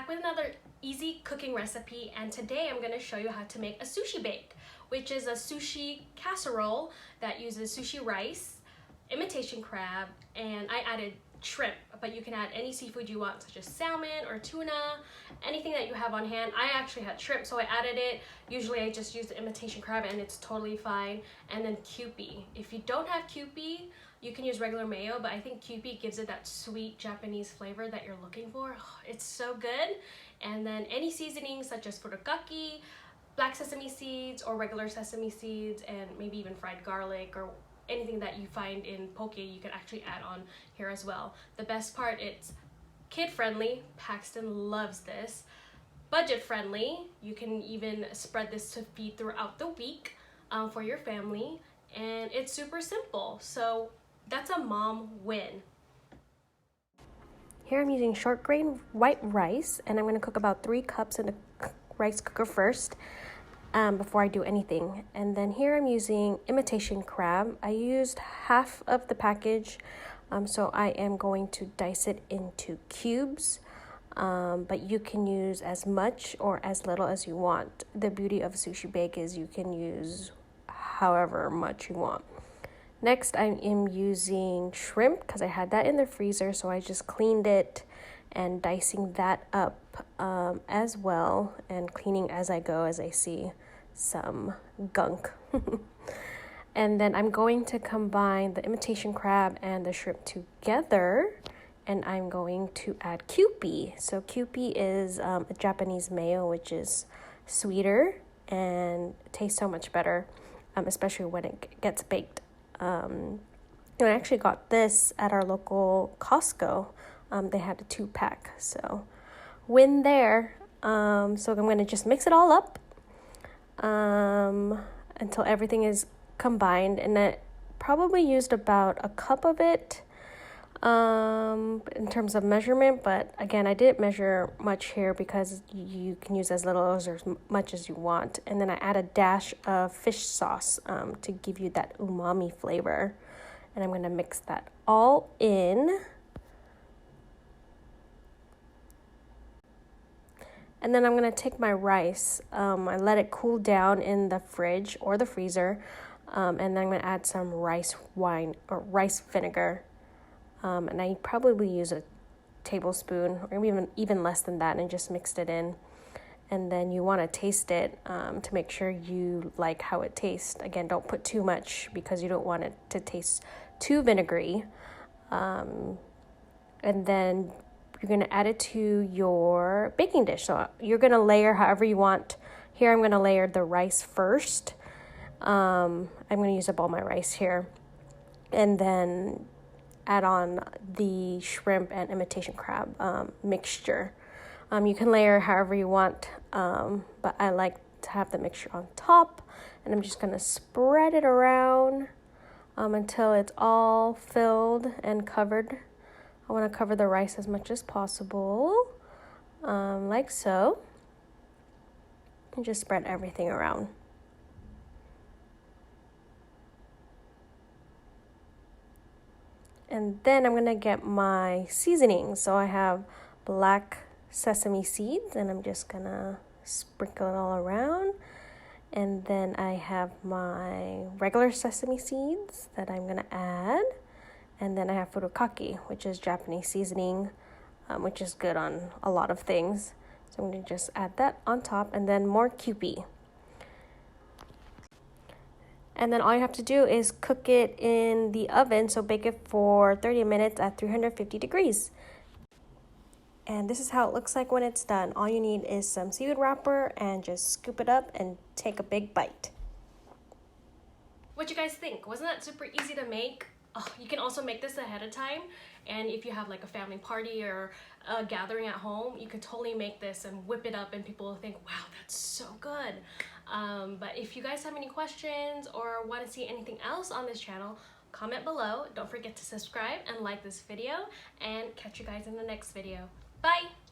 back with another easy cooking recipe, and today I'm going to show you how to make a sushi bake, which is a sushi casserole that uses sushi rice, imitation crab, and I added shrimp, but you can add any seafood you want, such as salmon or tuna, anything that you have on hand. I actually had shrimp, so I added it. Usually I just use the imitation crab and it's totally fine. And then kewpie. If you don't have kewpie, you can use regular mayo, but I think kewpie gives it that sweet Japanese flavor that you're looking for. It's so good. And then any seasonings such as furikake, black sesame seeds or regular sesame seeds, and maybe even fried garlic or anything that you find in poke, you can actually add on here as well. The best part, it's kid friendly. Paxton loves this. Budget friendly. You can even spread this to feed throughout the week for your family, and it's super simple. So that's a mom win. Here I'm using short grain white rice, and I'm going to cook about 3 cups in the rice cooker first before I do anything. And then here I'm using imitation crab. I used half of the package, so I am going to dice it into cubes, but you can use as much or as little as you want. The beauty of sushi bake is you can use however much you want. Next, I am using shrimp because I had that in the freezer, so I just cleaned it and dicing that up as well, and cleaning as I go as I see some gunk. And then I'm going to combine the imitation crab and the shrimp together, and I'm going to add kewpie. So kewpie is a Japanese mayo, which is sweeter and tastes so much better, especially when it gets baked. And I actually got this at our local Costco. They had a 2-pack, so win there. So I'm going to just mix it all up until everything is combined, and I probably used about a cup of it in terms of measurement, but again, I didn't measure much here because you can use as little or as much as you want. And then I add a dash of fish sauce to give you that umami flavor, and I'm going to mix that all in. And then I'm going to take my rice. I let it cool down in the fridge or the freezer, and then I'm going to add some rice wine or rice vinegar. And I probably use a tablespoon or even less than that, and just mixed it in. And then you want to taste it to make sure you like how it tastes. Again, don't put too much because you don't want it to taste too vinegary. And then you're going to add it to your baking dish. So you're going to layer however you want. Here I'm going to layer the rice first. I'm going to use up all my rice here. And then add on the shrimp and imitation crab mixture. You can layer however you want, but I like to have the mixture on top. And I'm just going to spread it around until it's all filled and covered. I want to cover the rice as much as possible, like so. And just spread everything around. And then I'm going to get my seasoning. So I have black sesame seeds, and I'm just going to sprinkle it all around. And then I have my regular sesame seeds that I'm going to add. And then I have furikake, which is Japanese seasoning, which is good on a lot of things. So I'm going to just add that on top, and then more kewpie. And then all you have to do is cook it in the oven, so bake it for 30 minutes at 350 degrees. And this is how it looks like when it's done. All you need is some seafood wrapper and just scoop it up and take a big bite. What you guys think? Wasn't that super easy to make? Oh, you can also make this ahead of time, and if you have like a family party or a gathering at home, you could totally make this and whip it up, and people will think, wow, that's so good. But if you guys have any questions or want to see anything else on this channel, comment below. Don't forget to subscribe and like this video, and catch you guys in the next video. Bye!